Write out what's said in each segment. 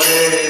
Hare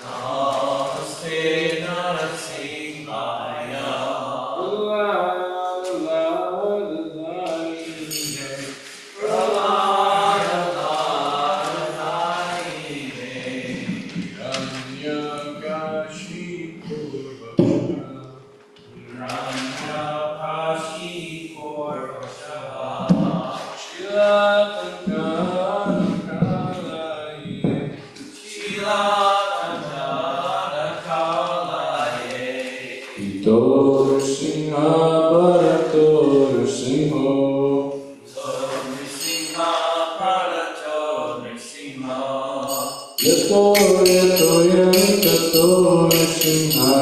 Namaste Narasimha Nrsimha Bharato Nrsimho. Nrsimha Bharato Nrsimha. Yato yato yam tato Nrsimha.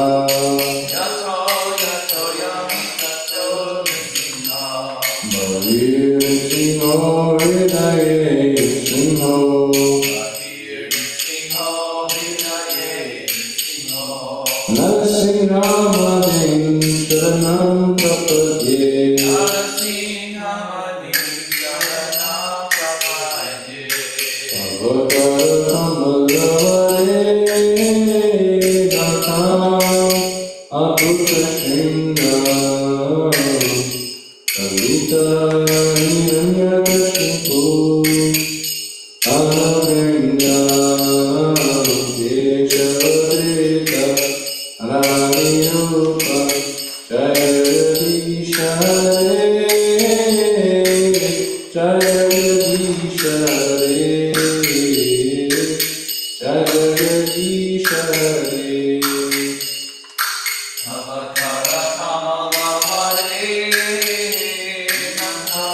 Yato yato yam tato Nrsimha. Bhavir Nrsimho Hridaye Nrsimho. Bhavir Nrsimho Hridaye Nrsimho. Nrsimhamadin Sharanam Prapadye. Nrsimhamadin Sharanam Prapadye. Avataramavare Gatham Abhutashinda Kavita Hiranyakashipu Aravindya Keshavrita Ranirupa Jayadisha Jayadisha Jayadisha Avatara Kamalavare Nandha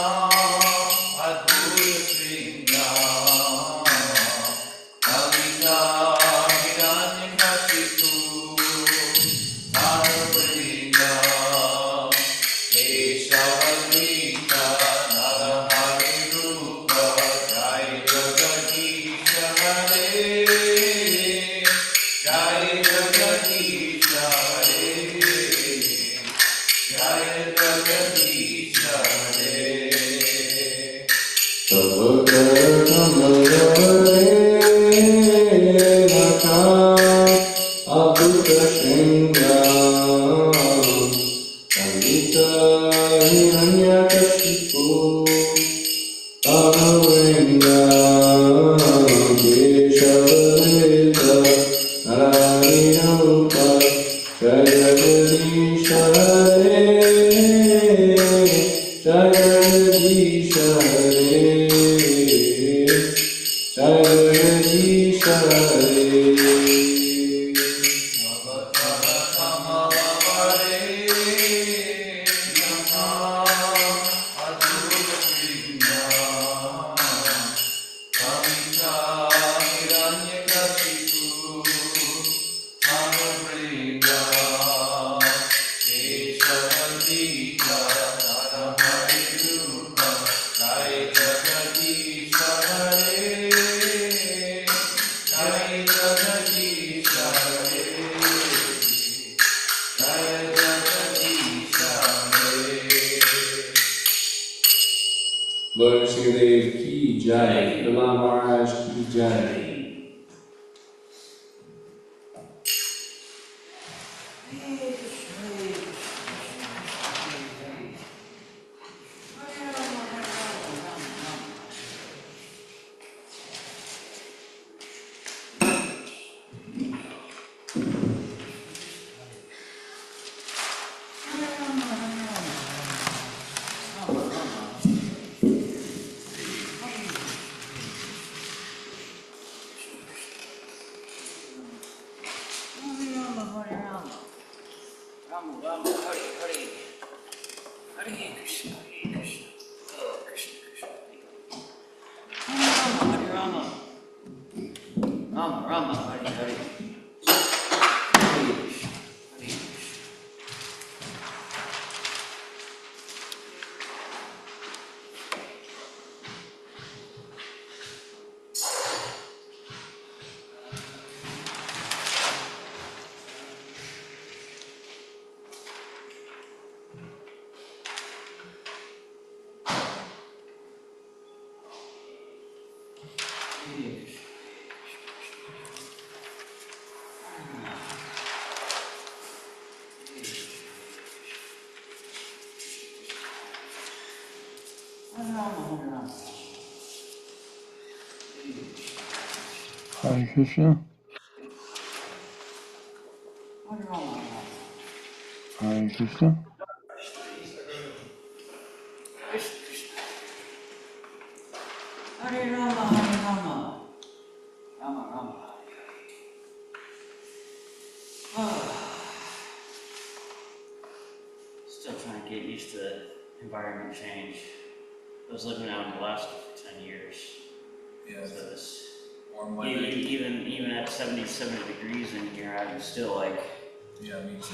Adhuya Kavita Hiranyakashipu Narvrinda Keshavrita Narahari Rupa Jai Jagadisha Hare Jai Jagadisha Hare Jai Jagadisha Hare. Savakaramavare Gatham Abhutashinda Kavita Hiranyakashipu Aravindya Keshavrita Naranirupa Jayadisha Jayadisha Jayadisha Avatara Kamalavare Nandha Adhuya Kavita Hiranyakashipu Narvrinda Keshavrita Narahari Rupa Jai Jagadisha Hare Jai Jagadisha Hare Jai Jagadisha Hare. Lord Sridev Ki Jai, Bilan Maharaj Ki Jai. Hare Krishna. Hare Krishna. Hare Rama, Hare Rama, Rama Rama. Still trying to get used to environment change. I was living out in Alaska for 10 years. Yeah, So it's warm weather. even at 70 degrees in here, I'm still like. Yeah, me too.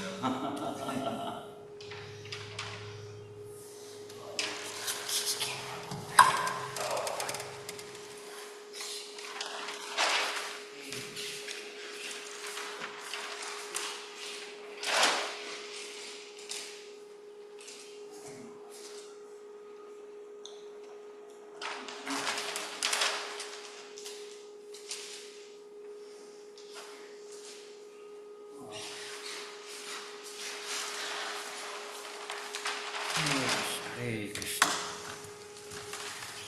Hare Krishna.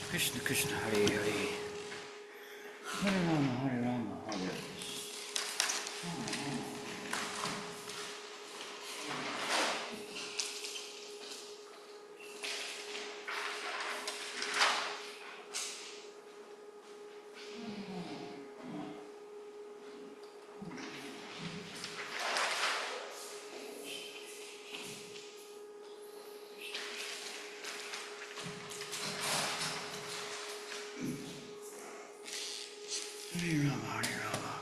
Krishna Krishna Hare Hare. Hare Rama Hare Rama Hare Krishna. Hare Rama Hare Rama.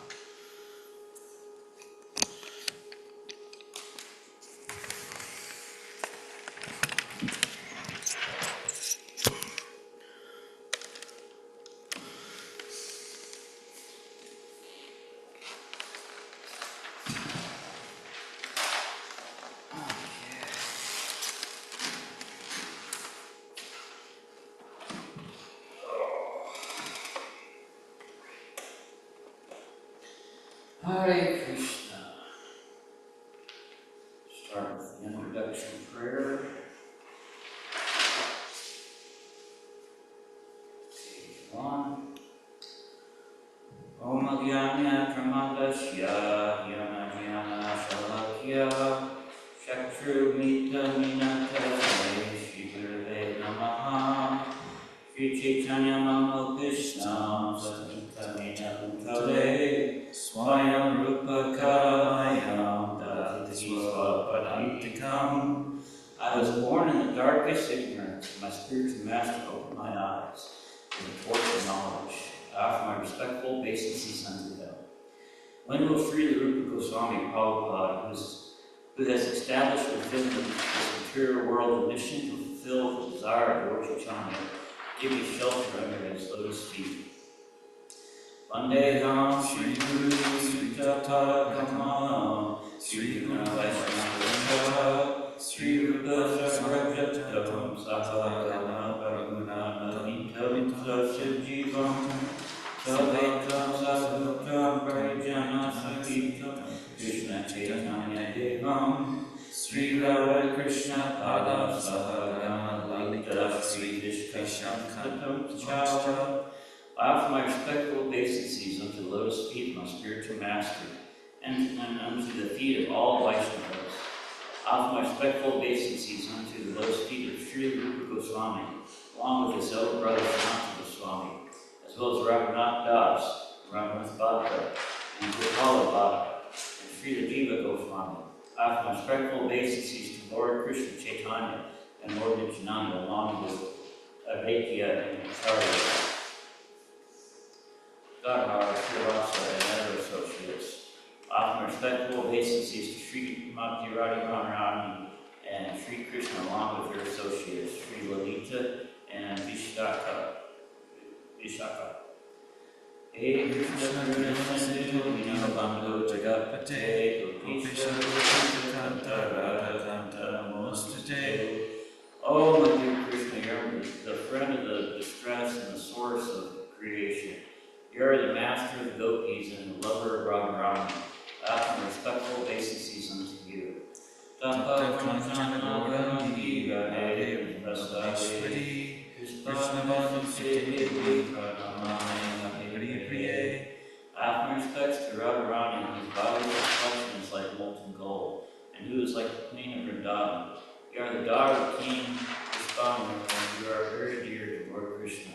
Hare Krishna. Start with the introduction prayer. Page 1. Om Agyanya Pramadasya Yana Jnana Shalakya Chakru Mita Minatase Shri Gurave Namaha Shri Chaitanya Mamo Krishna Satita Mina Bhutale Swayam Rupa Kamayam Dati Swapadantikam. I was born in the darkest ignorance. My spiritual master opened my eyes to the torch of knowledge. I offer my respectful obeisances unto them. When will Sri Rupa Goswami Prabhupada, who has established within this material world a mission to fulfill the desire of Lord Chaitanya, give me shelter under his lotus feet? Vandeham Sri Guru Sri Tata Kamalam Sri Guna Vaishnava Sri Rupa Sagrajatatam Sahagana Paraguna Navita Vita Shivjivam Savetam Sadhutam Parijana Sakitam Krishna Chaitanya Devam Sri Radha Krishna Pada Sahagana Lalita Sri Vishka Shankatam Chava. I offer my respectful obeisances unto the lotus feet of my spiritual master, and unto the feet of all Vaishnavas. I offer my respectful obeisances unto the lotus feet of Sri Rupa Goswami, along with his elder brother Sanatana Goswami, as well as Raghunath Das, Raghunath Bhatta, and Gopala Bhatta, and Sri Jiva Goswami. I offer my respectful obeisances to Lord Krishna Chaitanya and Lord Nityananda, along with Advaita and Acharya, Gadhar, Srivasa, and other associates. I offer my respectful obeisances to Sri Mati Radharani and Sri Krishna, along with their associates, Sri Lalita and Vishaka. Hey Krishna Krishna Sindhu Vinabandhu Jagatpate Gopisha Kanta Radhakanta Namostate. Oh, my dear Krishna, you're the friend of the distress and the source of creation. You are the master of the gopis and the lover of Radharani. I offer respectful obeisances unto you. Tapa Kanchana Gauranga Radhe Prasaveshwari Krishnavadam Sevi Pranamaya Hare Priye. I offer respects to Radharani, whose body reflection is like molten gold, and who is like the queen of Vrindavan. You are the daughter of King Vishnu, and you are very dear to Lord Krishna.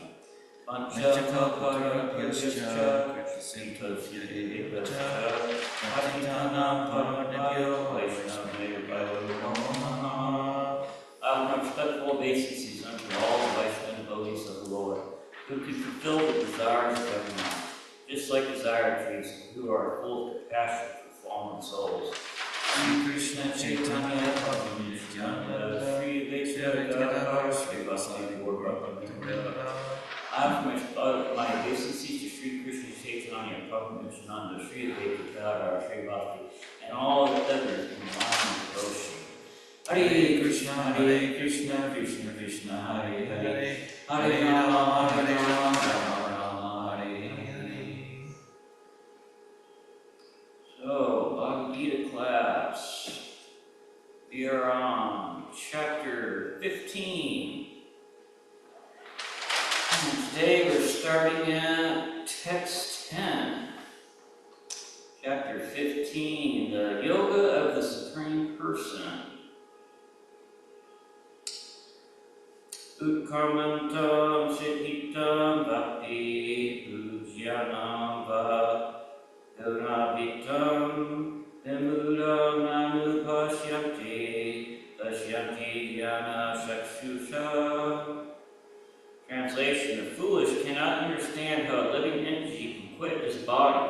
Panchakalpara Pyascha Kritasya Devata Patitanam Paramadyo Vaishnavaya Namaha. obeisances unto all the Vaishnava devotees of the Lord, who can fulfill the desires of everyone, just like desire trees, who are full of compassion for fallen souls. Sri Krishna Chaitanya Prabhu Nityananda Sri Advaita Gadadhar Sri Vasudeva Gaura. I offer my obeisances to Sri Krishna Chaitanya Prabhu Nityananda Sri Advaita Gadadhar Sri Vasudeva and all the others in line devotion. Hare Krishna, Krishna Krishna, Hare Hare, Hare Rama, Rama Rama, Hare Hare. So, Bhagavad Gita class, we are on chapter 15. And today we're starting at text 10. Chapter 15, the Yoga of the Supreme Person. Utkarmantam siddhitam bhakti pujyanam va gunavitam vimudam nanupashyanti pasyanti yana chakshusha. Translation: the foolish cannot understand how a living entity can quit his body,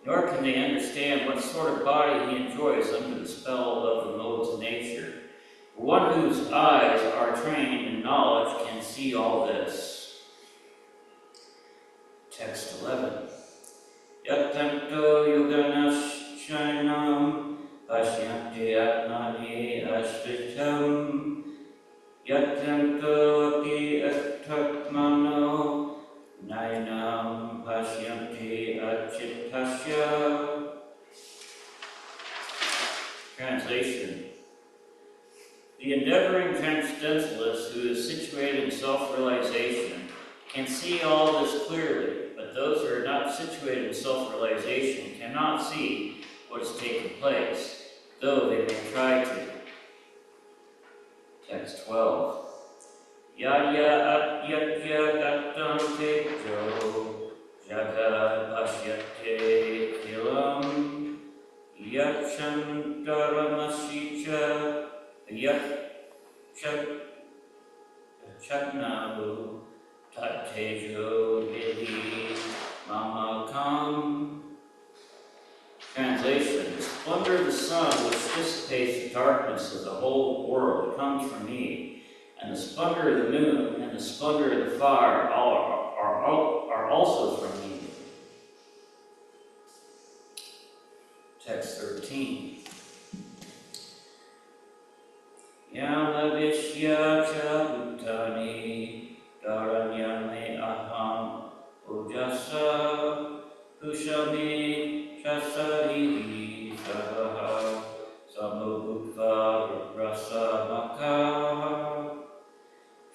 nor can they understand what sort of body he enjoys under the spell of the modes of nature. One whose eyes are trained in knowledge can see all this. Text 11. Yatanto yoganaschainam pasyanti atmani ashvitam yatanto api attatmano nainam pasyanti achittasya. Translation: the endeavoring transcendentalist who is situated in self-realization can see all this clearly, but those who are not situated in self-realization cannot see what is taking place, though they may try to. Text 12. Yaya atyatya gatam tejo jagad pashyate kilam yakshantaramasicha Chaknabu Tattejo Vidhi Mamakam. Translation: the splendor of the sun which dissipates the darkness of the whole world comes from me, and the splendor of the moon and the splendor of the fire are also from me. Text 13. Yama Vishya cha Bhutani Dharanyame Aham Ujasa Kushami Chasari Sabaha Samubhutva Rasa Maka.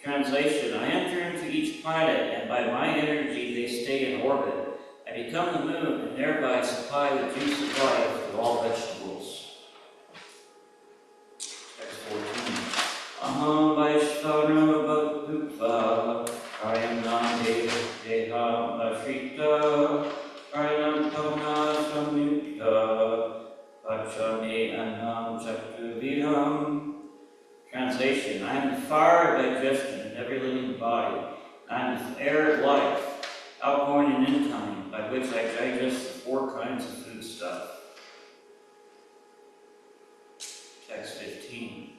Translation: I enter into each planet, and by my energy they stay in orbit. I become the moon, and thereby supply the juice of life to all vegetables. Aham Vaishnava Bhutva Karyam Deham Ashrita Karyam Tona Samyukta Pachami Anam Chaturvidham. Translation: I am the fire of digestion in every living body. I am the air of life, outgoing and incoming, by which I digest the 4 kinds of foodstuff. Text 15.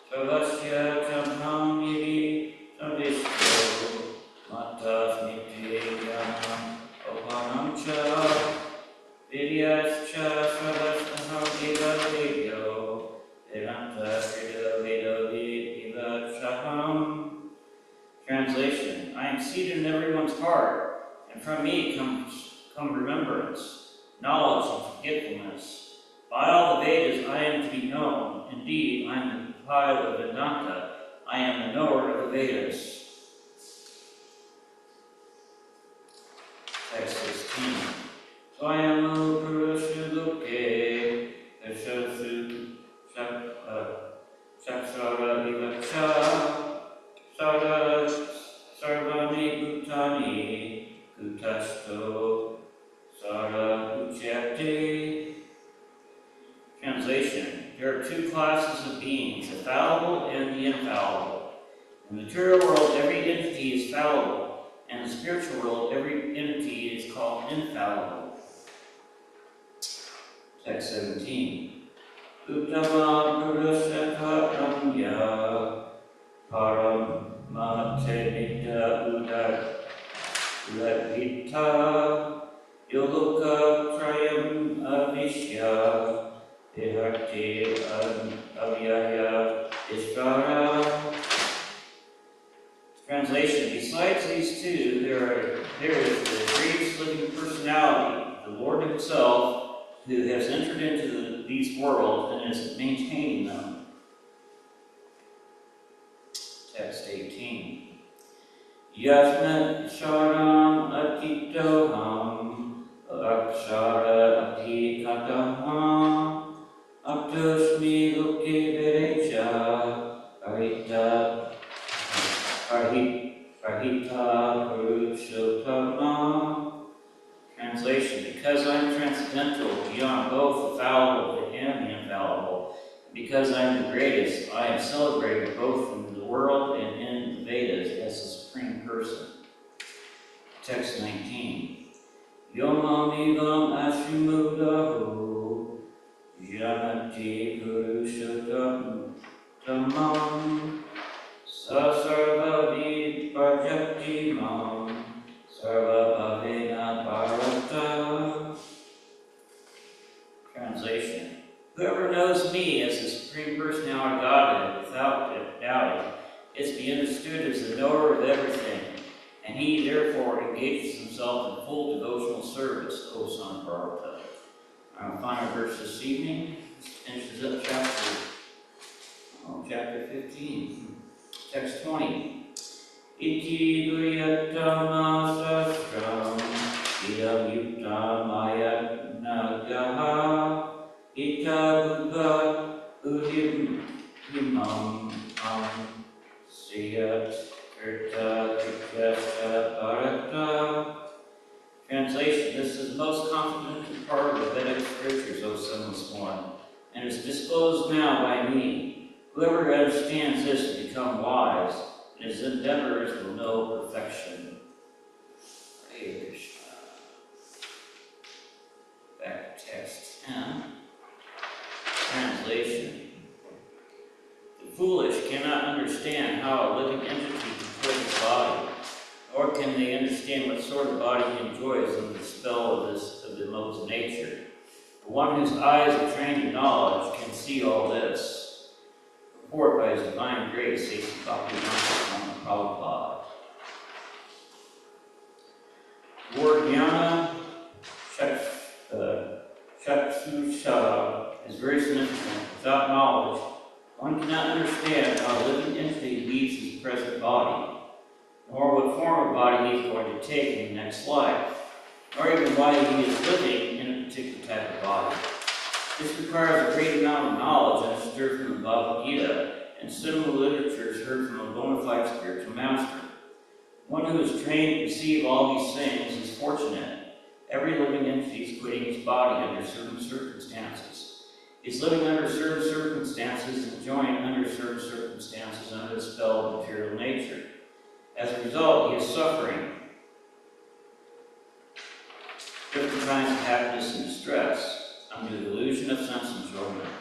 Savasya Chamham Yidi Savishto Matas Nityanam Opanamcha Vidyascha Savasnaham Eva Vidyo Vedanta Krida Vedo Viva Chaham. Translation: I am seated in everyone's heart, and from me come remembrance, knowledge, and forgetfulness. By all the Vedas I am to be known. Indeed, I am the pile of Vedanta. I am the knower of the Vedas. Text 16. Swayamo Purusha Loke Dashasu Chakshara Vivacha Sarvani Bhutani Kutasto Sara Uchyate. Translation: there are 2 classes of beings, the fallible and the infallible. In the material world, every entity is fallible, and in the spiritual world, every entity is called infallible. Text 17. Uttama purusaka namya paramate Ladvita Yoloka Trayam Avishya Viharte Avyaya Ishvara. Translation: besides these two, there is the greatest living personality, the Lord Himself, who has entered into these worlds and is maintaining them. Text 18. Yasmat sharam atitoham akshara atikataham aptusmi loke verecha arita purushottama. Translation: because I am transcendental beyond both the fallible and the infallible, and because I am the greatest, I am celebrated both in the world and in the Vedas as the Supreme Person. Text 19. Yomamivam ashimudahu yanati purushottam tamam sasarvadi prajakti mam sarvabhavena bharata. Translation: whoever knows me as the Supreme Personality of Godhead without doubting is to be understood as the knower of everything, and he therefore engages himself in full devotional service, O son of Bharata. Our final verse this evening finishes up chapter 15. Text 20. Iti duryattama sastram idam yuktam ayat nagaha ita buddha udim imam siyat kirta kikyasta bharata. Translation: this is the most confident part of the Vedic scriptures, O sinless one, and is disclosed now by me. Whoever understands this will become wise, and his endeavors will know perfection. Hare Krishna. Back to text 10. Translation: the foolish cannot understand how a living entity can put his body, nor can they understand what sort of body he enjoys under the spell of the modes of nature. The one whose eyes are trained in knowledge can see all this. Report by His Divine Grace, A.C. Bhaktivedanta Prabhupada. Word jnana chakshusha is very significant. Without knowledge, one cannot understand how a living entity leaves his present body, nor what form of body he is going to take in the next life, nor even why he is living in a particular type of body. This requires a great amount of knowledge understood from the Bhagavad Gita and similar literatures heard from a bona fide spiritual master. One who is trained to receive all these things is fortunate. Every living entity is quitting his body under certain circumstances. He is living under certain circumstances and enjoying under certain circumstances under the spell of material nature. As a result, he is suffering different kinds of happiness and distress under the illusion of sense enjoyment.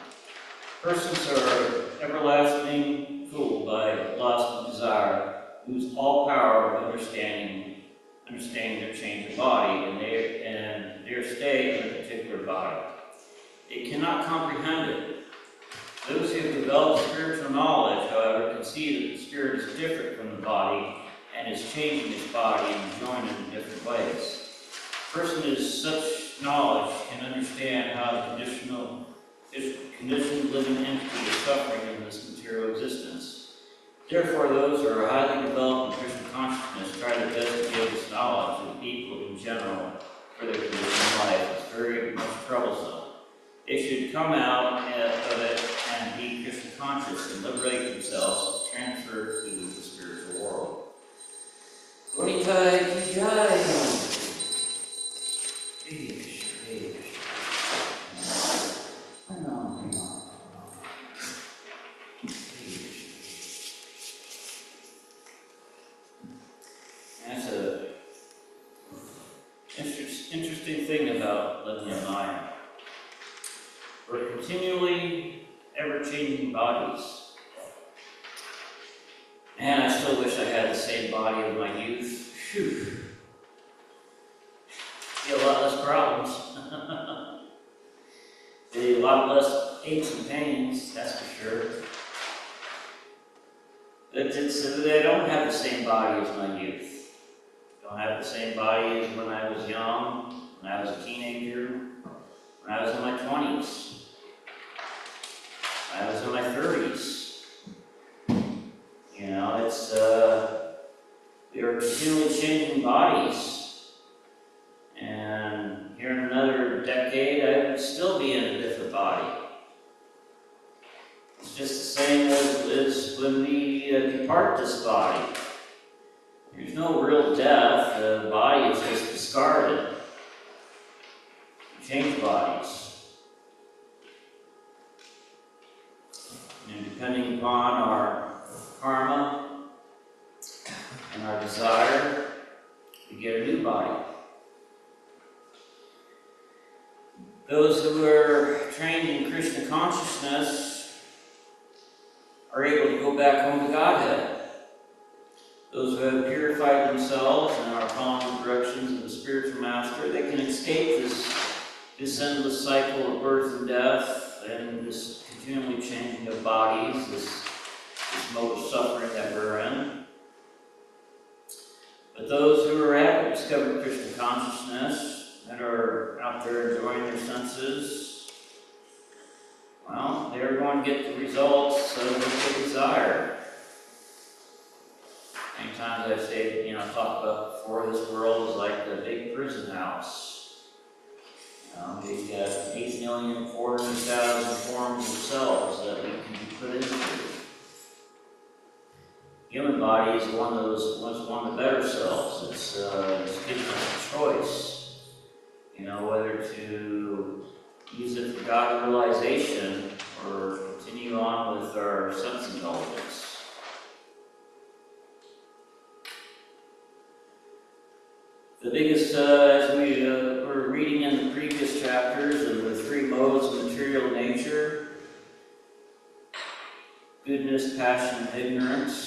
Persons are everlasting fooled by lust and desire, lose all power of understanding their change of body and their stay in a particular body. They cannot comprehend it. Those who have developed spiritual knowledge, however, can see that the spirit is different from the body and is changing its body and enjoying it in different ways. A person with such knowledge can understand how the conditioned living entity is suffering in this material existence. Therefore, those who are highly developed in Krishna consciousness try their best to give this knowledge to people in general for their conditioned life. It's very much troublesome. They should come out of it and be Krishna conscious and liberate themselves to transfer to the spiritual world. Gonitai ki jai. continually ever-changing bodies. Man, I still wish I had the same body of my youth. Phew. Be a lot less problems. Be a lot less aches and pains, that's for sure. But I don't have the same body as my youth. I don't have the same body as when I was young, when I was a teenager, when I was in my 20s, when I was in my 30s. You know, it's, we are continually changing bodies. And here in another decade, I would still be in a different body. It's just the same as when we depart this body. There's no real death, the body is just discarded. We change bodies. And depending upon our karma and our desire, we get a new body. Those who are trained in Krishna consciousness are able to go back home to Godhead. Those who have purified themselves and are following the directions of the spiritual master, they can escape this endless cycle of birth and death and this continually changing of bodies, this mode of suffering that we're in. But those who have discovered Krishna consciousness and are out there enjoying their senses, well, they're going to get the results of what they desire. Many times I've stated, talked about before, this world is like a big prison house. We've got 8,400,000 forms of cells that we can be put into. Human body is one of the better cells. It's given us a choice. Whether to use it for God realization or continue on with our sense indulgence. The biggest, as we were reading in the previous chapters, of the three modes of material nature: goodness, passion, and ignorance.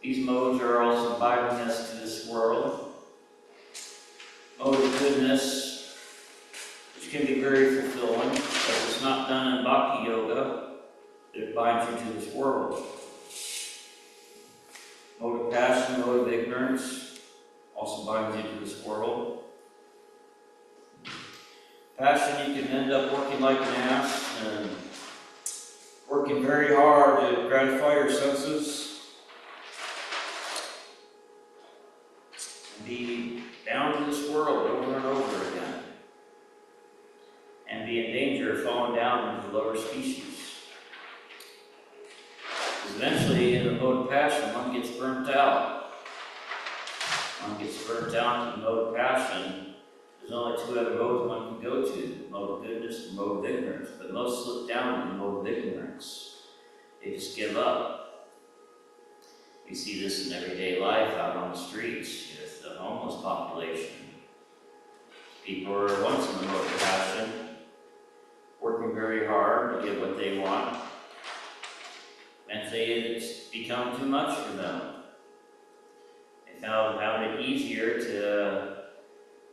These modes are also binding us to this world. Mode of goodness, which can be very fulfilling, but if it's not done in bhakti yoga, it binds you to this world. Mode of passion, mode of ignorance, also binds you to this world. Passion, you can end up working like an ass and working very hard to gratify your senses and be down to this world over and over again, and be in danger of falling down into the lower species. Because eventually, in the mode of passion, one gets burnt out. One gets burnt out in the mode of passion. There's only two other modes one can go to: mode of goodness and mode of ignorance. But most slip down in the mode of ignorance. They just give up. We see this in everyday life out on the streets with the homeless population. People are once in the mode of passion, working very hard to get what they want, and it's become too much for them. They found it easier to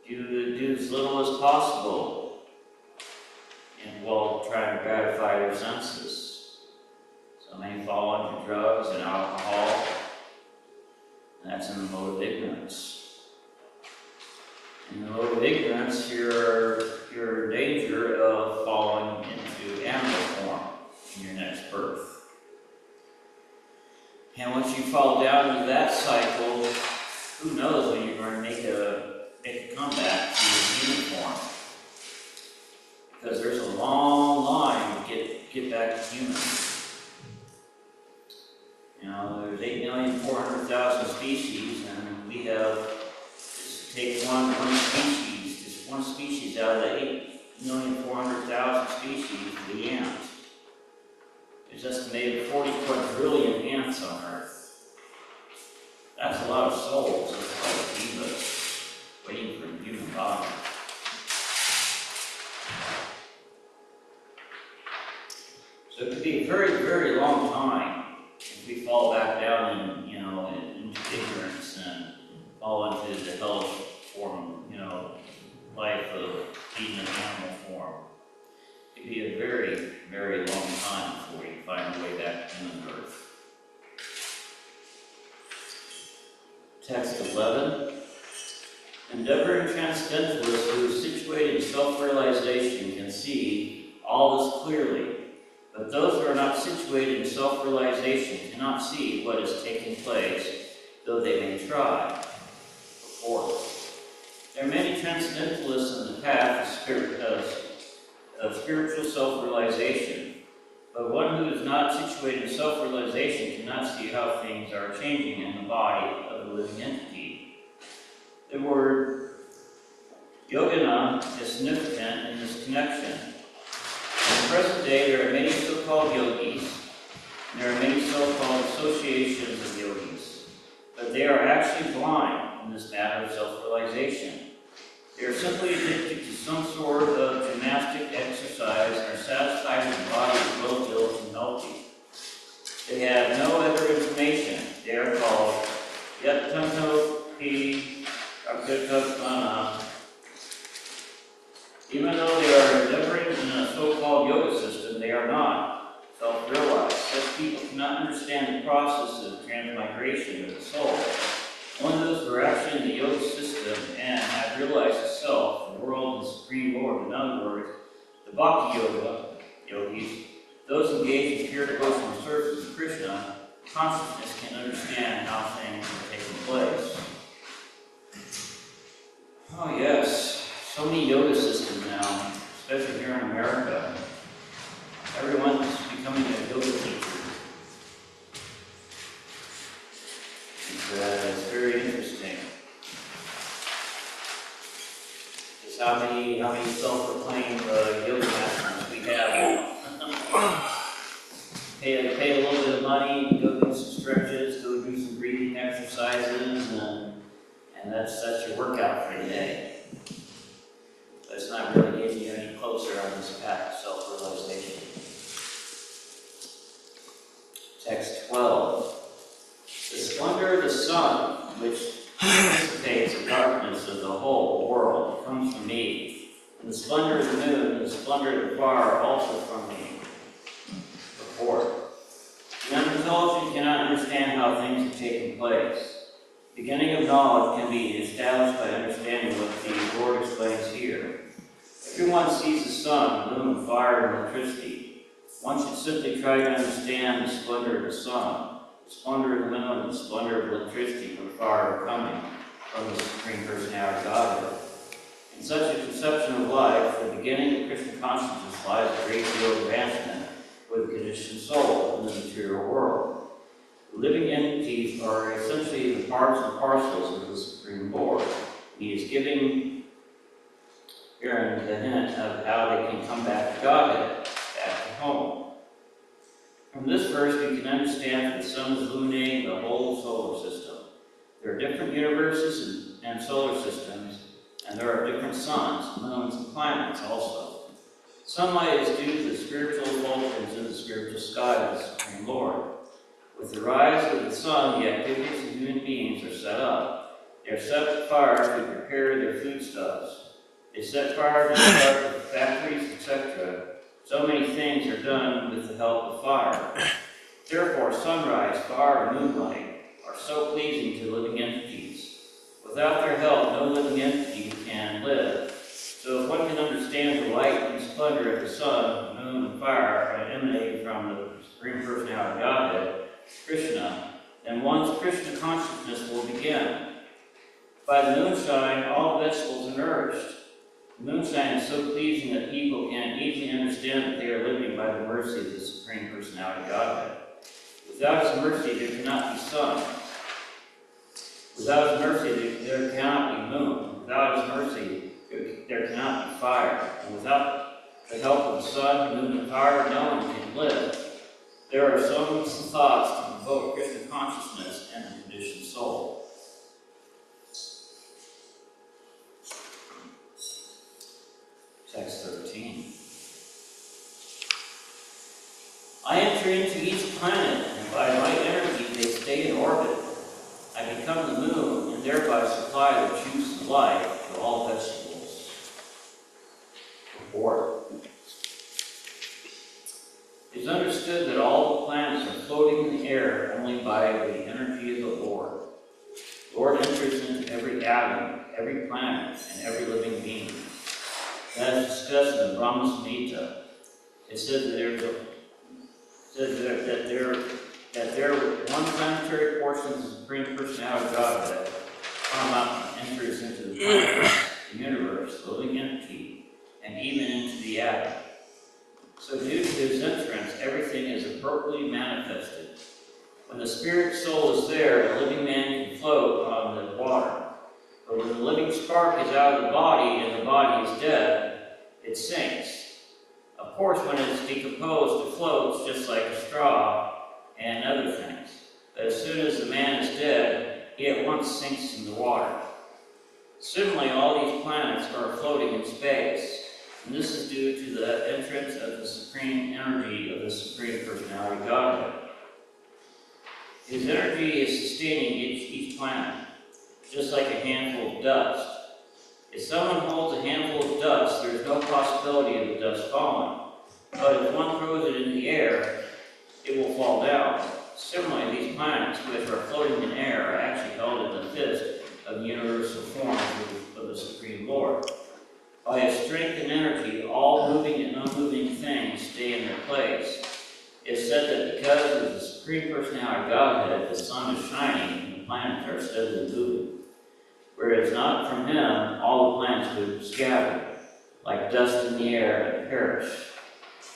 do as little as possible, and while trying to gratify their senses. So many fall into drugs and alcohol, and that's in the mode of ignorance. In the mode of ignorance, you're in danger of falling into animal form in your next birth. And once you fall down into that cycle, who knows when you're going to make a comeback to your human form. Because there's a long line to get back to human. There's 8,400,000 species, and we have, just take one species, just one species out of the 8,400,000 species, the ant. There's estimated 40 quadrillion ants on Earth. That's a lot of souls, that's a lot of divas waiting for a human body. be a very, very long time if we fall back down in, into ignorance and fall into the hellish form, life of being an animal form. It'd be a very, very long time before we find our way back to human birth. Text 11. Endeavoring transcendentalists who is situated in self-realization can see all this clearly, but those who are not situated in self-realization cannot see what is taking place, though they may try. Fourth, there are many transcendentalists in the path of spiritual self-realization, but one who is not situated in self-realization cannot see how things are changing in the body of the living entity. The word yogana is significant in this connection. In the present day, there are many so-called yogis, and there are many so-called associations of yogis, but they are actually blind in this matter of self-realization. They are simply addicted to some sort of gymnastic exercise and are satisfied with a body is well-built and healthy. They have no other information. They are called Yattanto Pi Akutapana. Even though they are endeavoring in a so-called yoga system, they are not self-realized. Such people cannot understand the process of transmigration of the soul. Only those who are actually in the yoga system and have realized the self, the world, and the Supreme Lord, in other words, the Bhakti Yoga yogis, those engaged in pure devotional service to Krishna, consciousness can understand how things are taking place. Oh yes, so many yoga systems now, especially here in America. Everyone is becoming a yoga teacher. It's very interesting. Just how many self-proclaimed yoga masters we have. Pay a little bit of money, go do some stretches, go do some breathing exercises, and that's your workout for the day. But it's not really getting you any closer on this path of self-realization. Text 12. The splendor of the sun, which dissipates the darkness of the whole world, comes from me. And the splendor of the moon and the splendor of the fire are also from me. Report. The unintelligent cannot understand how things are taking place. The beginning of knowledge can be established by understanding what the Lord explains here. Everyone sees the sun, the moon, fire, and electricity. One should simply try to understand the splendor of the sun, the splendor of the moon, and the splendor of electricity from fire coming from the Supreme Personality of Godhead. In such a conception of life, the beginning of Krishna consciousness lies a great deal of advancement with the conditioned soul in the material world. The living entities are essentially the parts and parcels of the Supreme Lord. He is giving here the hint of how they can come back to Godhead, back to home. From this verse, we can understand that the sun is illuminating the whole solar system. There are different universes and solar systems, and there are different suns, moons, and planets also. Sunlight is due to the spiritual effulgence in the spiritual sky of the Supreme Lord. With the rise of the sun, the activities of human beings are set up. They are set fire to prepare their foodstuffs. They set fire to start the factories, etc. So many things are done with the help of fire. Therefore, sunrise, fire, and moonlight are so pleasing to living entities. Without their help, no living entity can live. So if one can understand the light and splendor of the sun, the moon, and fire are emanating from the Supreme Personality of Godhead, Krishna, then one's Krishna consciousness will begin. By the moonshine, all vegetables are nourished. The moonshine is so pleasing that people can easily understand that they are living by the mercy of the Supreme Personality of Godhead. Without His mercy, there cannot be sun. Without His mercy, there cannot be moon. Without His mercy, there cannot be fire. And without the help of the sun, moon, and fire, no one can live. There are some thoughts to provoke Krishna consciousness and the conditioned soul. Text 13. I enter into each planet, and by my energy they stay in orbit. I become the moon, and thereby supply the juice of life to all vegetables. 4. It is understood that all the planets are floating in the air only by the energy of the Lord. The Lord enters into every atom, every planet, and every living being. That is discussed in the Brahma Samhita. It says that there one planetary portion of the Supreme Personality of Godhead, Paramatma, enters into the planets, the universe, the living entity, and even into the atom. So due to his entrance, everything is appropriately manifested. When the spirit soul is there, a living man can float on the water. But when the living spark is out of the body and the body is dead, it sinks. Of course, when it's decomposed, it floats just like a straw and other things. But as soon as the man is dead, he at once sinks in the water. Similarly, all these planets are floating in space, and this is due to the entrance of the supreme energy of the Supreme Personality of Godhead. His energy is sustaining each planet, just like a handful of dust. If someone holds a handful of dust, there is no possibility of the dust falling. But if one throws it in the air, it will fall down. Similarly, these planets, which are floating in air, are actually held in the fist of the universal form of the Supreme Lord. By his strength and energy, all moving and unmoving things stay in their place. It is said that because of the Supreme Personality of Godhead, the sun is shining and the planets are steadily moving. Whereas not from him, all the planets would scatter, like dust in the air, and perish.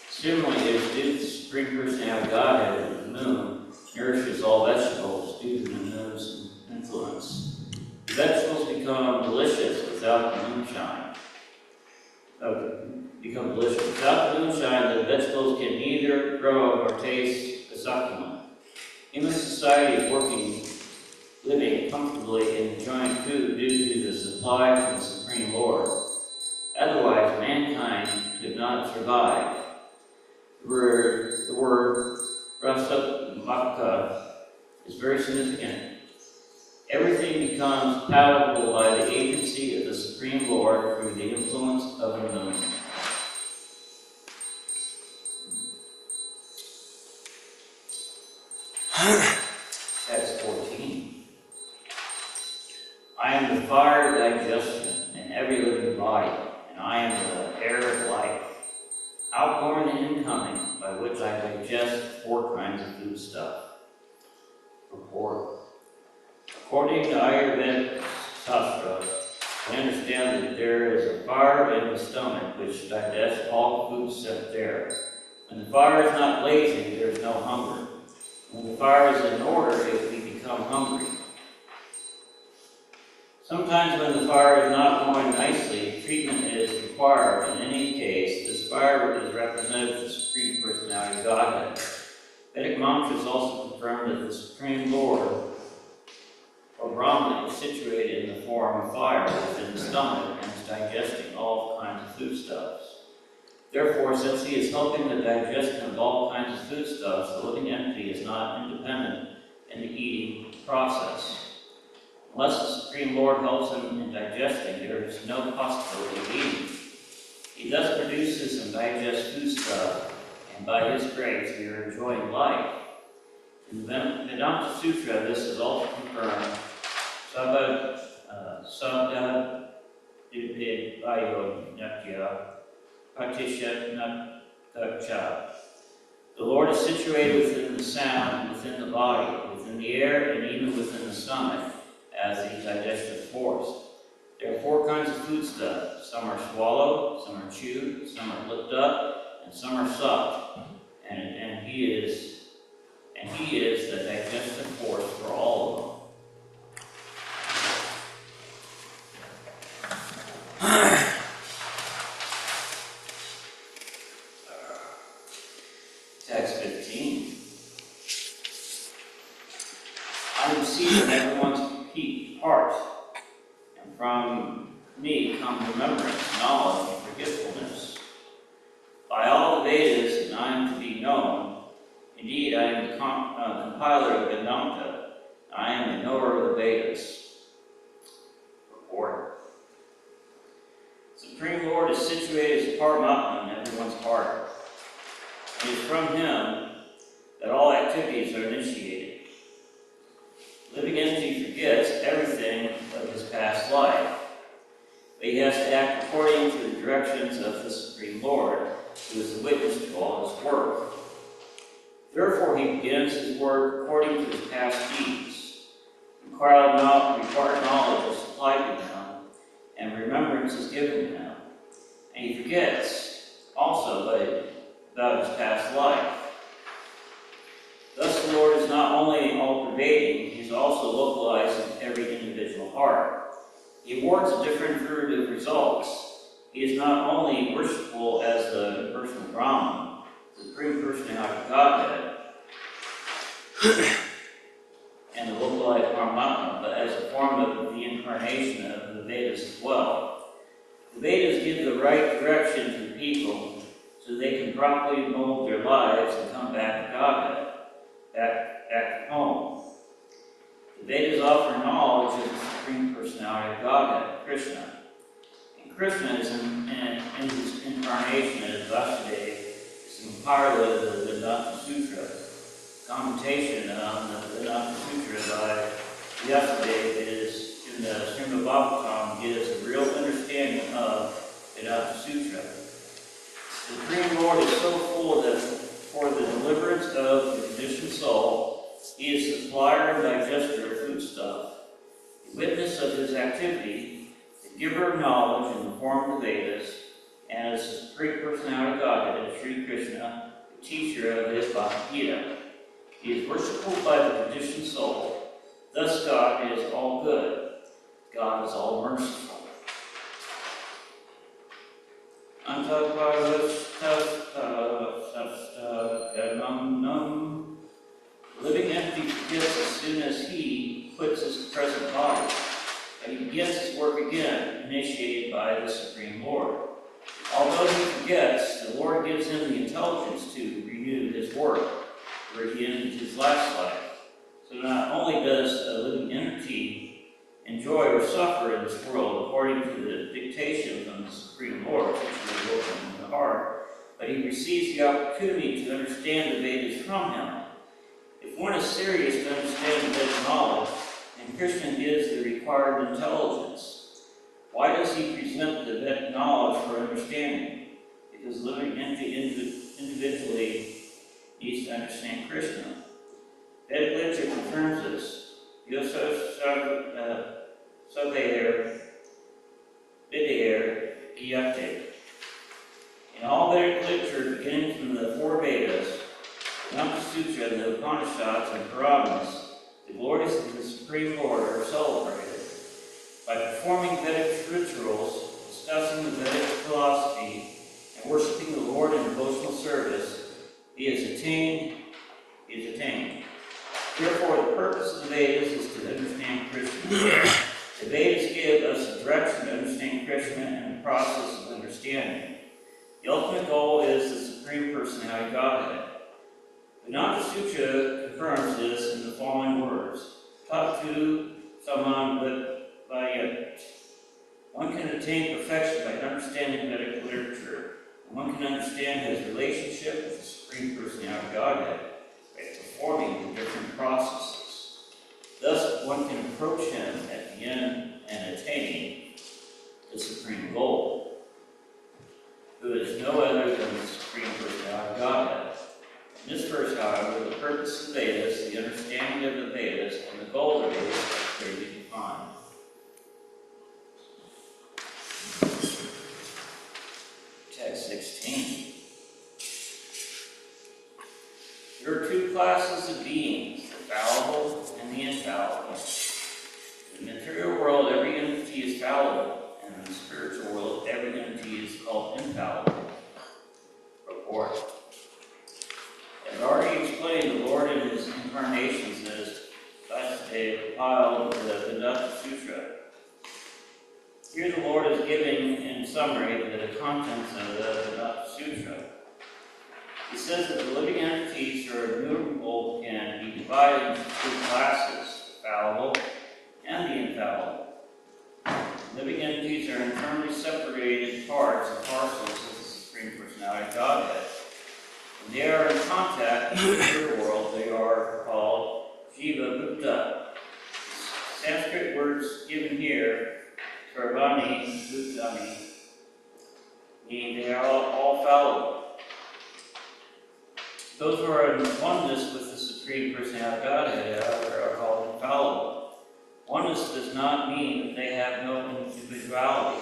Similarly, it is due to the Supreme Personality of Godhead that the moon nourishes all vegetables due to the moon's influence. The vegetables become delicious without the moonshine. Without the moonshine, the vegetables can neither grow nor taste the succulent. Human society is living comfortably and enjoying food due to the supply from the Supreme Lord. Otherwise, mankind could not survive. The word rasatmaka is very significant. Everything becomes palatable by the agency of the Supreme Lord through the influence of the moon. Text 14. I am the fire of digestion in every living body, and I am the air of life, outgoing and incoming, by which I digest 4 kinds of food stuff. Report. According to Ayurvedic Shastra, we understand that there is a fire in the stomach which digests all the food sent there. When the fire is not blazing, there is no hunger. When the fire is in order, we become hungry. Sometimes when the fire is not going nicely, treatment is required. In any case, this fire is represented as the Supreme Personality of Godhead. Vedic mantras also confirm that the Supreme Lord, or Brahma, is situated in the form of fire within the stomach and is digesting all kinds of foodstuffs. Therefore, since he is helping the digestion of all kinds of foodstuffs, the living entity is not independent in the eating process. Unless the Supreme Lord helps him in digesting, there is no possibility of eating. He thus produces and digests foodstuff, and by his grace we are enjoying life. In the Vedanta Sutra, this is also confirmed. Sabda Dipidayo Natya Patishat Natkacha. The Lord is situated within the sound, within the body, within the air, and even within the stomach as the digestive force. There are 4 kinds of foodstuff. Some are swallowed, some are chewed, some are licked up, and some are sucked. And he is the digestive force for all of them. Text 15. I receive in everyone's heart, and from me come remembrance, knowledge, and forgetfulness. By all the Vedas, and I am to be known Indeed, I am the compiler of Vedanta. I am the knower of the Vedas. Report. Supreme Lord is situated as Paramatma in everyone's heart. It is from him that all activities are initiated. Living entity forgets everything of his past life, but he has to act according to the directions of the Supreme Lord, who is the witness to all his work. Therefore he begins his work according to his past deeds. Required knowledge is supplied to him, and remembrance is given to him. And he forgets also about his past life. Thus the Lord is not only all-pervading, he is also localized in every individual heart. He awards a different fruit of results. He is not only worshipful as the personal Brahman, the Supreme Personality of Godhead, and the localized Paramatma, but as a form of the incarnation of the Vedas as well. The Vedas give the right direction to the people so they can properly mold their lives and come back to Godhead, back home. The Vedas offer knowledge of the Supreme Personality of Godhead, Krishna. And Krishna is in his incarnation as Vasudeva, is the compiler of the Vedanta Sutra. Commentation on the Vedanta Sutra by Vasudeva is in the Srimad Bhagavatam gives a real understanding of Vedanta Sutra. The Supreme Lord is so full that for the deliverance of the conditioned soul, he is the supplier and digester of foodstuff, the witness of his activity, the giver of knowledge in the form of the Vedas, and as the Supreme Personality of Godhead, Sri Krishna, the teacher of his Bhagavad Gita. He is worshipful by the conditioned soul. Thus God is all good. God is all merciful. Living entity forgets as soon as he quits his present body, but he begins his work again, initiated by the Supreme Lord. Although he forgets, the Lord gives him the intelligence to renew his work, where he ended his last life. So not only does a living entity enjoy or suffer in this world according to the dictation from the Supreme Lord, which is woven in the heart, but he receives the opportunity to understand the Vedas from him. If one is serious to understand the Vedic knowledge, and Krishna gives the required intelligence, why does he present the Vedic knowledge for understanding? Because living entity individually needs to understand Krishna. Vedic literature confirms this. In all Vedic literature, beginning from the four Vedas, the Vedanta Sutra, the Upanishads, and Puranas, the glories of the Supreme Lord are celebrated. By performing Vedic rituals, discussing the Vedic philosophy, and worshiping the Lord in devotional service, he is attained. Therefore, the purpose of the Vedas is to understand Krishna. The Vedas give us the direction to understand Krishna and the process of understanding. The ultimate goal is the Supreme Personality of Godhead. Vedanta Sutra confirms this in the following words: Tatu Samanvayat. One can attain perfection by understanding Vedic literature, and one can understand his relationship with the Supreme Personality of Godhead by performing the different processes. Thus, one can approach him at the end and attain the supreme goal, who is no other than the Supreme Personality of Godhead. In this verse, however, the purpose of the Vedas, the understanding of the Vedas, and the goal of the Vedas are clearly defined. Text 16. There are two classes of beings, the fallible and the infallible. In the material world, every entity is fallible, and in the spiritual world, every entity is called infallible. Report. As already explained, the Lord in his incarnations as Vasudeva compiled the Vedanta Sutra. Here the Lord is giving in summary the contents of the Vedanta Sutra. He says that the living entities who are immutable can be divided into two classes, the fallible and the infallible. Living entities are internally separated parts and parcels of the Supreme Personality Godhead. When they are in contact with the spirit world, they are called Jiva Bhutta. Sanskrit words given here, Sarvani, Bhutani, mean they are all fallible. Those who are in oneness with the Supreme Personality of Godhead, however, are called infallible. Oneness does not mean that they have no individuality,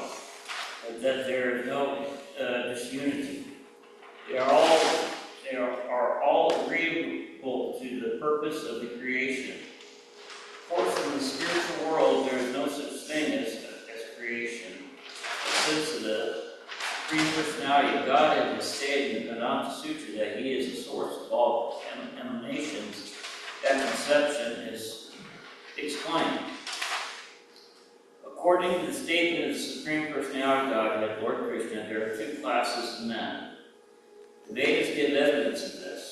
but that there is no disunity. They are all agreeable to the purpose of the creation. Of course, in the spiritual world, there is no such thing as creation. Since the Supreme Personality of Godhead has stated in the Vedanta Sutra that He is the source of all emanations, that conception is explained. According to the statement of the Supreme Personality of Godhead, Lord Krishna, there are two classes of men. The Vedas give evidence of this,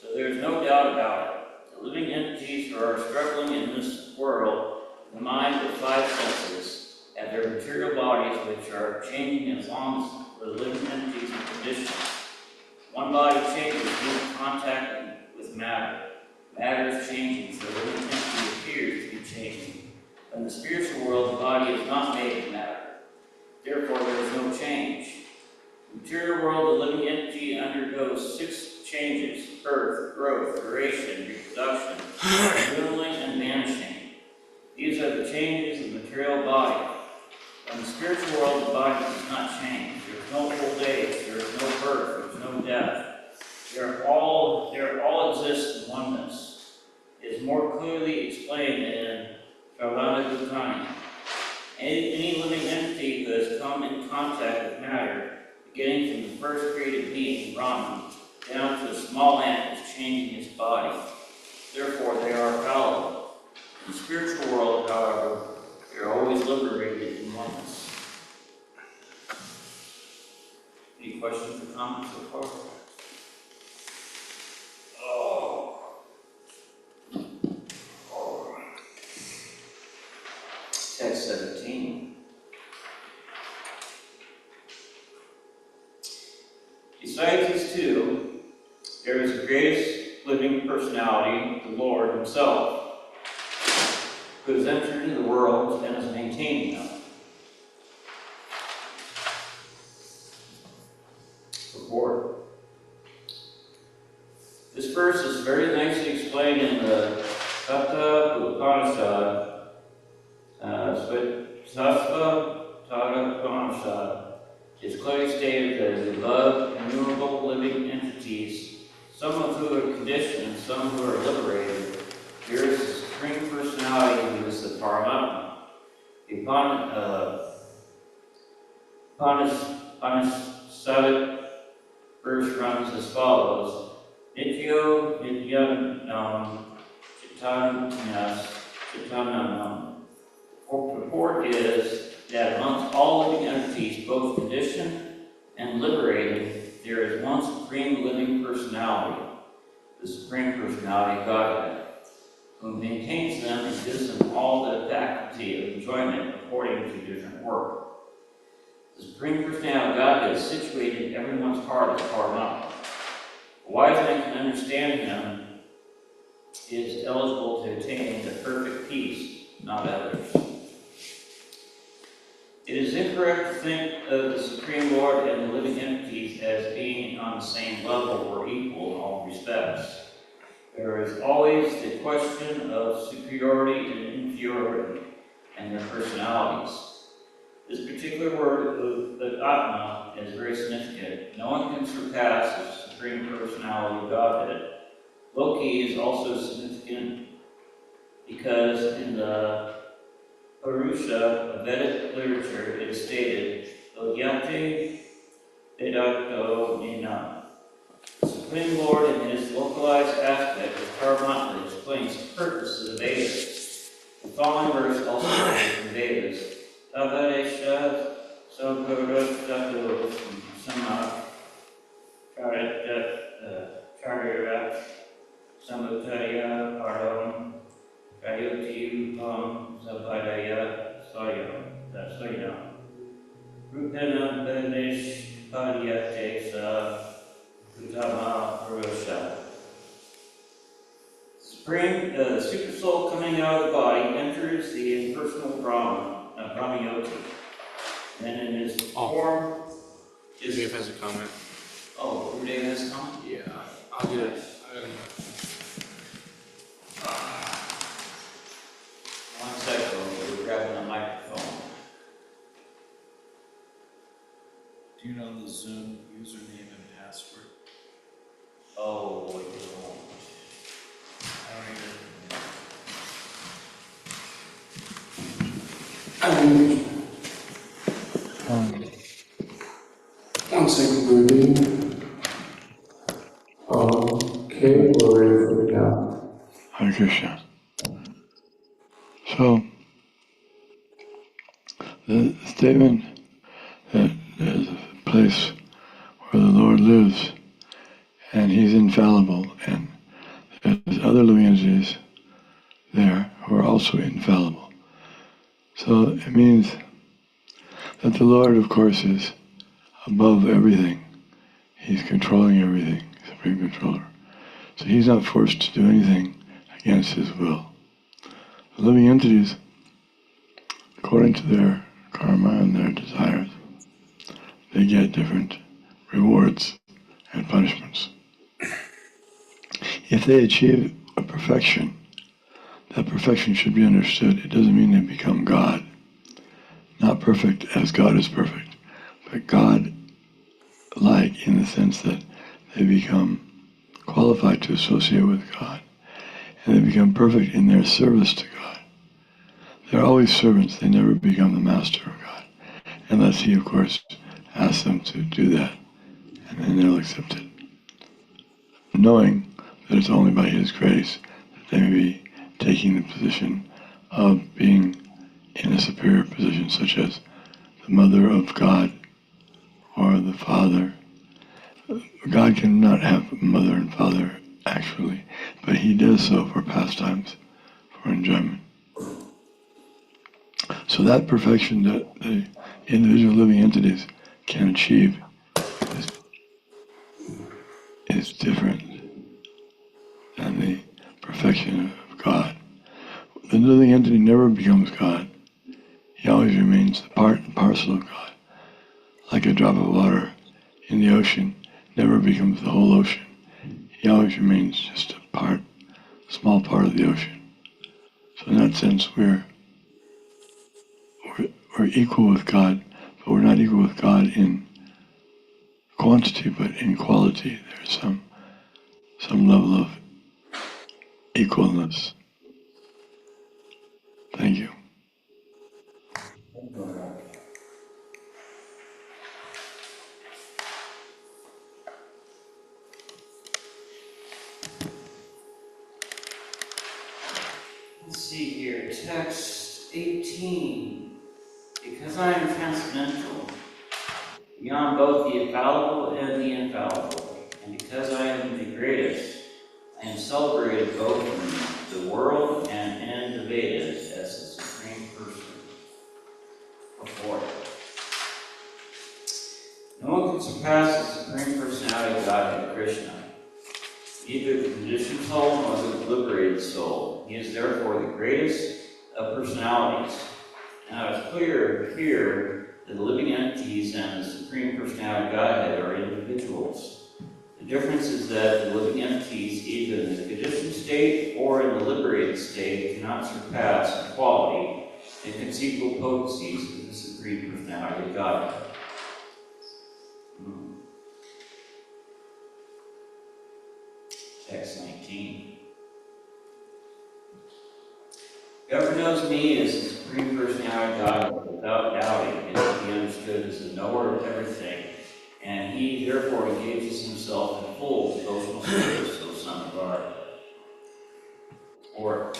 so there is no doubt about it. The living entities who are struggling in this world, the mind with five senses, and their material bodies which are changing as long as the living entities are conditioned. One body changes due to contact with matter. Matter is changing, so the living entity appears to be changing. In the spiritual world, the body is not made of matter. Therefore, there is no change. In the material world, the living entity undergoes 6 changes: birth, growth, duration, reproduction, dwindling, and vanishing. These are the changes of the material body. In the spiritual world, the body does not change. There is no old age, there is no birth, there is no death. They all exist in oneness. It is more clearly explained in Sarvana Bhutani. Any living entity who has come in contact with matter, beginning from the first created being, Brahman, down to a small ant, is changing its body. Therefore, they are fallible. In the spiritual world, however, they are always liberated in oneness. Any questions or comments so far? Text 17. Besides these two, there is the greatest living personality, the Lord Himself, who has entered into the world and is maintaining them. Report. This verse is very nicely explained in the Katha Upanishad, Sattva Tara Upanishad. It's clearly stated that the above innumerable living entities, some of whom are conditioned and some who are liberated, there is the Supreme Personality who is the Paramatma. The Upanishadic verse runs as follows: Nityo Nityanam Chitanyas Chitananam. Purport is that amongst all living entities, both conditioned and liberated, there is one Supreme Living Personality, the Supreme Personality of Godhead, who maintains them and gives them all the faculty of enjoyment according to different work. The Supreme Personality of Godhead is situated in everyone's heart as Paramatma. A wise man can understand Him, is eligible to attain the perfect peace, not others. It is incorrect to think of the Supreme Lord and the living entities as being on the same level or equal in all respects. There is always the question of superiority and inferiority and their personalities. This particular word of Atma is very significant. No one can surpass the Supreme Personality of Godhead. Loki is also significant because in the Purusha of Vedic literature it is stated, Odyate Vedakto Nina. The Supreme Lord in His localized aspect of Paramatma explains the purpose of the Vedas. The following verse also is in the Vedas. Tavadesha Sogorodatu Sama Karat Kayoti Upam Sabadaya Soya Rupena Benish Panyate Sa Utama Purusha. The super soul coming out of the body enters the impersonal Brahmayoti. And in his form is. Dave has a comment. Oh, Rude has a comment? Yeah, I'll get it. One second, we're grabbing the microphone. Do you know the Zoom username and password? Oh, wait, hold I don't even. One second, Rudy. Okay, we're ready for the count. Hare Krishna. So, the statement that there's a place where the Lord lives and He's infallible, and there's other living entities there who are also infallible. So it means that the Lord, of course, is above everything. He's controlling everything, Supreme Controller. So He's not forced to do anything against His will. The living entities, according to their karma and their desires, they get different rewards and punishments. If they achieve a perfection, that perfection should be understood. It doesn't mean they become God. Not perfect as God is perfect, but God-like in the sense that they become qualified to associate with God, and they become perfect in their service to God. They're always servants. They never become the master of God, unless He, of course, asks them to do that, and then they'll accept it, knowing that it's only by His grace that they may be taking the position of being in a superior position, such as the mother of God or the father. God cannot have a mother and father, actually, but He does so for pastimes, for enjoyment. So that perfection that the individual living entities can achieve is different than the perfection of God. The living entity never becomes God. He always remains part and parcel of God. Like a drop of water in the ocean never becomes the whole ocean. He always remains just a small part of the ocean. So in that sense, we're equal with God, but we're not equal with God in quantity, but in quality. There's some level of equalness. Thank you. on. Let's see here, text 18. Because I am transcendental, beyond both the infallible and the infallible, and because I am the greatest, I am celebrated both in the world and in the Vedas as the Supreme Person. Before. No one can surpass the Supreme Personality of Godhead, Krishna. Neither the conditioned soul nor the liberated soul. He is therefore the greatest of personalities. Now it's clear here that the living entities and the Supreme Personality of Godhead are individuals. The difference is that the living entities, either in the conditioned state or in the liberated state, cannot surpass in quality and conceivable potencies of the Supreme Personality of Godhead. Text 19. Whoever knows me as the Supreme Personality of God without doubting is to be understood as the knower of everything, and he therefore engages himself in full devotional service to the Son of God. Or,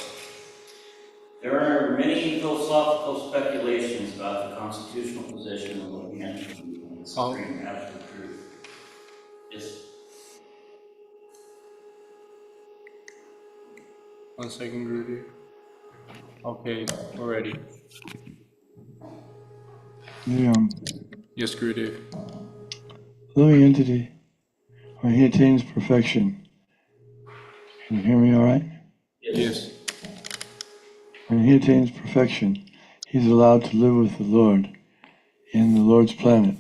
there are many philosophical speculations about the constitutional position of the entity in the Supreme Absolute Truth. Yes. 1 second, Rudy. Okay, we're ready. The Yes, Gurudev. living entity, when he attains perfection, can you hear me all right? Yes. When he attains perfection, he's allowed to live with the Lord in the Lord's planet.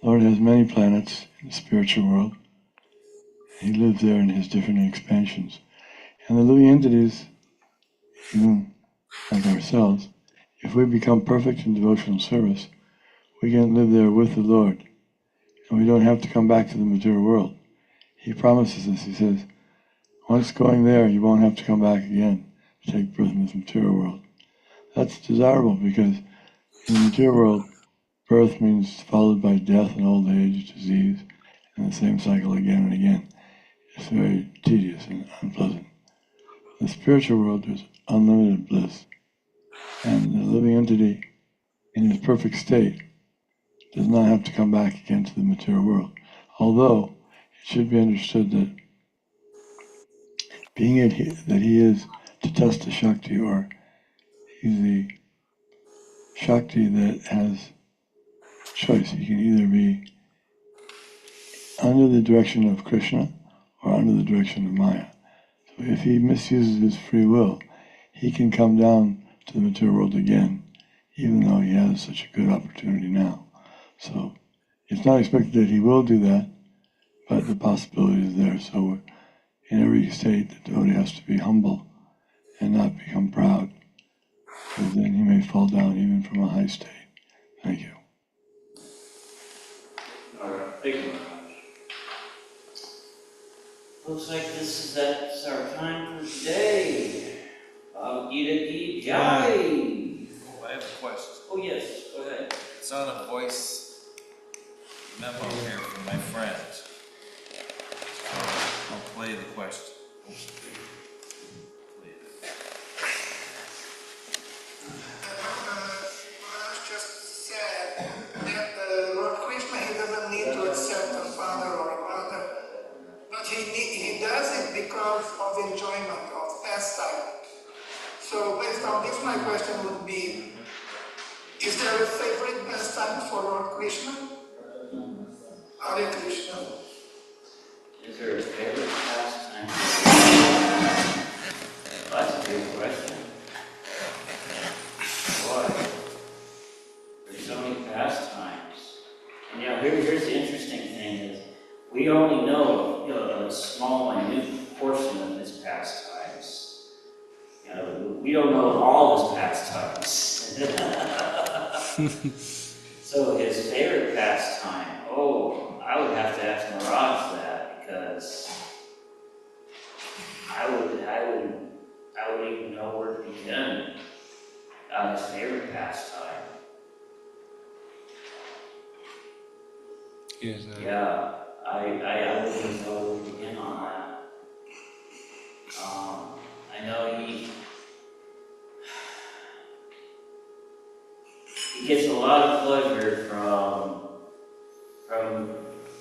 The Lord has many planets in the spiritual world. He lives there in his different expansions. And the living entities, even like ourselves, if we become perfect in devotional service, we can live there with the Lord. And we don't have to come back to the material world. He promises us, he says, once going there, you won't have to come back again to take birth in this material world. That's desirable because in the material world, birth means followed by death and old age, disease, and the same cycle again and again. It's very tedious and unpleasant. In the spiritual world, there's unlimited bliss. And the living entity in his perfect state does not have to come back again to the material world. Although it should be understood that being that he is Tatasta Shakti, or he's the Shakti that has choice. He can either be under the direction of Krishna or under the direction of Maya. So if he misuses his free will, he can come down to the material world again, even though he has such a good opportunity now. So it's not expected that he will do that, but the possibility is there. So in every state, the devotee has to be humble and not become proud, because then he may fall down even from a high state. Thank you. All right, thank you very much. Looks like that's our time for today. Gita Ki Jai. Oh, I have a question. Oh yes, go ahead. It's on a voice memo here from my friend. I'll play the question. Maharaj just said that Lord Krishna, he doesn't need to accept a father or a mother, but he does it because of enjoyment, of pastime. So based on this, my question would be, is there a favorite pastime for Lord Krishna? Hare Krishna. Is there a favorite pastime? Well, that's a good question. Boy, there's so many pastimes. And here's the interesting thing is, we only know, a small, minute portion of his pastimes. We don't know all his pastimes. So his favorite pastime, I would have to ask Mirage that, because I wouldn't even know where to begin on his favorite pastime. Yes. Yeah, I wouldn't even know where to begin on that. I know he gets a lot of pleasure from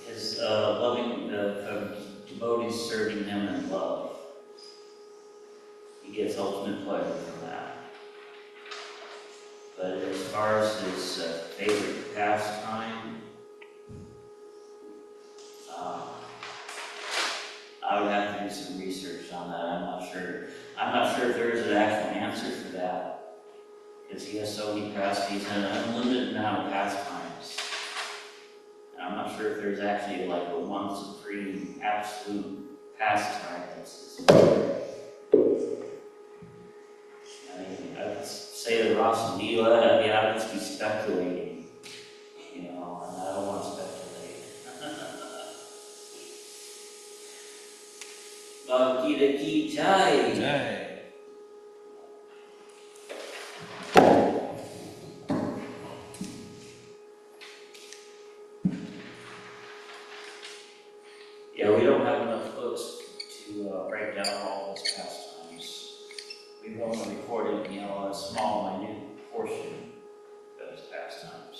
his from devotees serving him in love. He gets ultimate pleasure from that. But as far as his favorite pastime, I would have to do some research on that. I'm not sure. I'm not sure if there is an actual answer for that, because he has so many pastimes. He's an unlimited amount of pastimes. And I'm not sure if there's actually like a one supreme absolute pastime that's his favorite. I would say the Rasa Leela. I would just be speculating, and I don't want to speculate. Gita Ki Jai. Jai. Yeah, we don't have enough books to break down all those pastimes. We've only recorded, a small, minute portion of those pastimes.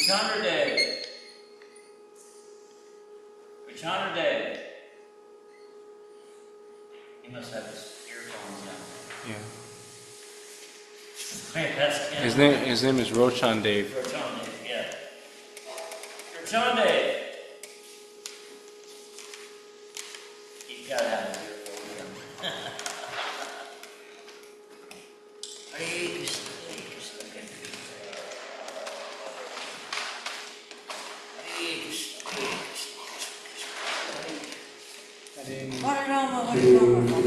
Chandra Day. John or Dave? He must have his earphones in. Yeah. Wait, that's him. His name is Roshan Dave. John Dave, yeah. John Dave. He's got to have his earphones in. Hare Krishna, Hare Krishna, Hare Krishna, Hare Krishna, Hare Krishna. Hare Rama, Hare Rama,